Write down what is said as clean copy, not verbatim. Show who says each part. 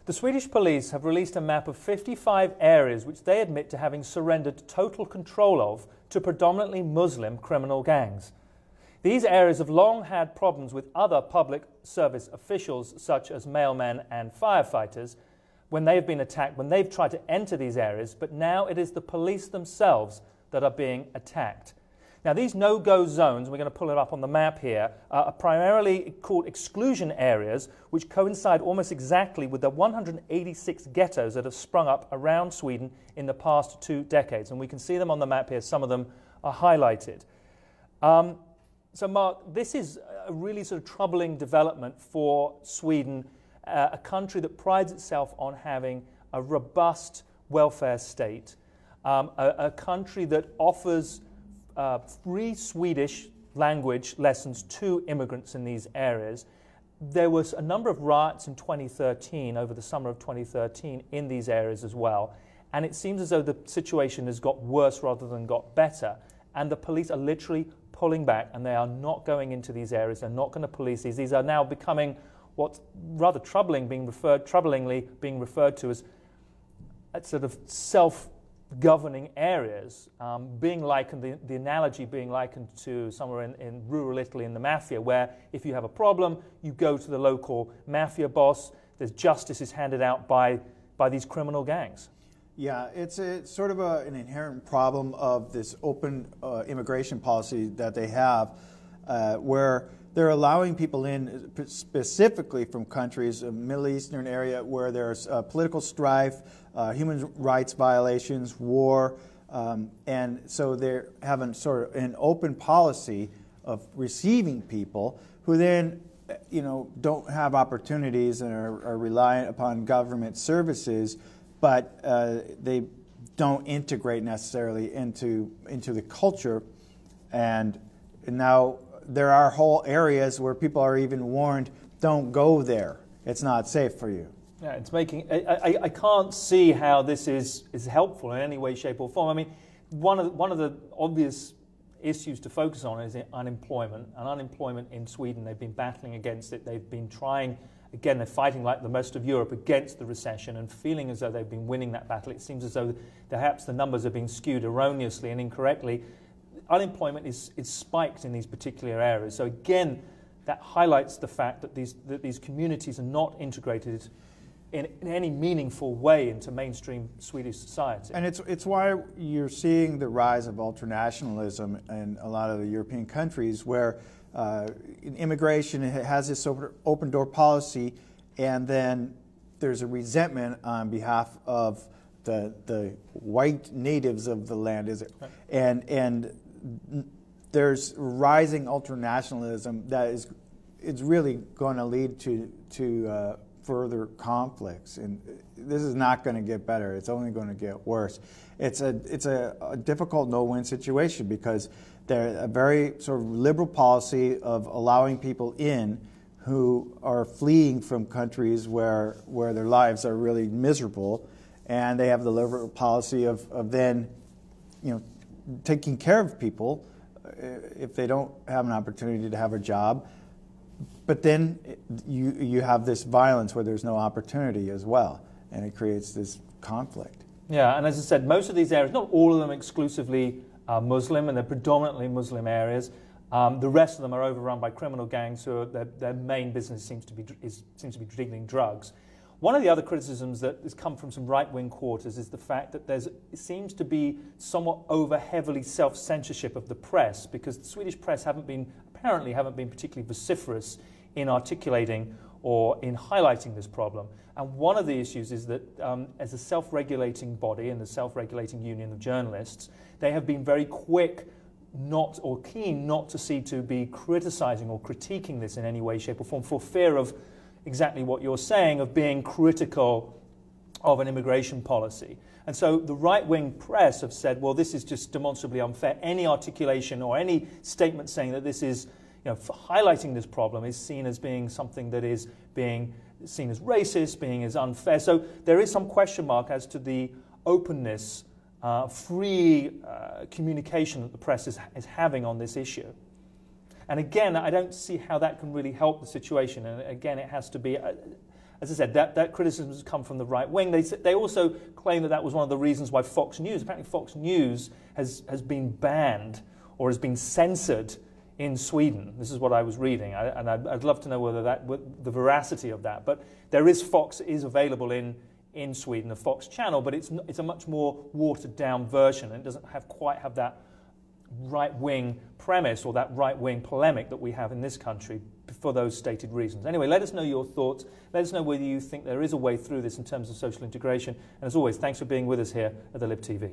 Speaker 1: The Swedish police have released a map of 55 areas which they admit to having surrendered total control of to predominantly Muslim criminal gangs. These areas have long had problems with other public service officials such as mailmen and firefighters when they've been attacked, when they've tried to enter these areas, but now it is the police themselves that are being attacked. Now, these no-go zones, we're going to pull it up on the map here, are primarily called exclusion areas, which coincide almost exactly with the 186 ghettos that have sprung up around Sweden in the past 2 decades. And we can see them on the map here. Some of them are highlighted. So, Mark, this is a really sort of troubling development for Sweden, a country that prides itself on having a robust welfare state, a country that offers free Swedish language lessons to immigrants in these areas. There was a number of riots in 2013, over the summer of 2013, in these areas as well. And it seems as though the situation has got worse rather than got better. And the police are literally pulling back, and they are not going into these areas. They're not going to police these. These are now becoming what's rather troublingly being referred to as sort of self-governing areas, being likened, the analogy being likened to somewhere in rural Italy in the mafia, where if you have a problem, you go to the local mafia boss. There's justice is handed out by these criminal gangs.
Speaker 2: Yeah, it's sort of an inherent problem of this open immigration policy that they have, where they're allowing people in specifically from countries, a Middle Eastern area where there's political strife, human rights violations, war, and so they're having sort of an open policy of receiving people who then, don't have opportunities and are reliant upon government services, but they don't integrate necessarily into the culture, and now there are whole areas where people are even warned, don't go there. It's not safe for you.
Speaker 1: Yeah, it's making. I can't see how this is helpful in any way, shape, or form. I mean, one of the obvious issues to focus on is unemployment. And unemployment in Sweden, they've been battling against it. They've been trying. Again, they're fighting like the most of Europe against the recession and feeling as though they've been winning that battle. It seems as though perhaps the numbers are being skewed erroneously and incorrectly. Unemployment is spiked in these particular areas. So again, that highlights the fact that these communities are not integrated in any meaningful way into mainstream Swedish society.
Speaker 2: And it's why you're seeing the rise of ultranationalism in a lot of the European countries, where immigration has this open door policy, and then there's a resentment on behalf of the white natives of the land,
Speaker 1: Right.
Speaker 2: and there's rising ultranationalism that is really going to lead to further conflicts, and this is not going to get better. It's only going to get worse. It's a difficult no-win situation, because there's a very sort of liberal policy of allowing people in who are fleeing from countries where their lives are really miserable, and they have the liberal policy of then, taking care of people if they don't have an opportunity to have a job. But then you have this violence where there's no opportunity as well, and it creates this conflict.
Speaker 1: Yeah, and as I said, most of these areas, not all of them exclusively Muslim, and they're predominantly Muslim areas. The rest of them are overrun by criminal gangs who their main business seems to be dealing drugs. One of the other criticisms that has come from some right-wing quarters is the fact that it seems to be somewhat over-heavily self-censorship of the press, because the Swedish press apparently haven't been particularly vociferous in articulating or in highlighting this problem. And one of the issues is that as a self-regulating body and the self-regulating union of journalists, they have been very quick keen not to be criticizing or critiquing this in any way, shape or form, for fear of exactly what you're saying, of being critical of an immigration policy. And so the right-wing press have said, well, this is just demonstrably unfair. Any articulation or any statement saying that this is, highlighting this problem is seen as being something that is being seen as racist, being as unfair. So there is some question mark as to the openness, free communication that the press is having on this issue. And again, I don't see how that can really help the situation. And again, it has to be, as I said, that criticism has come from the right wing. They also claim that was one of the reasons why Fox News, apparently Fox News has been banned or has been censored in Sweden. This is what I was reading, and I'd love to know whether the veracity of that. But there is Fox is available in Sweden, the Fox channel, but it's a much more watered down version, and it doesn't quite have that right-wing premise or that right-wing polemic that we have in this country for those stated reasons. Anyway, let us know your thoughts. Let us know whether you think there is a way through this in terms of social integration. And as always, thanks for being with us here at the Lib TV.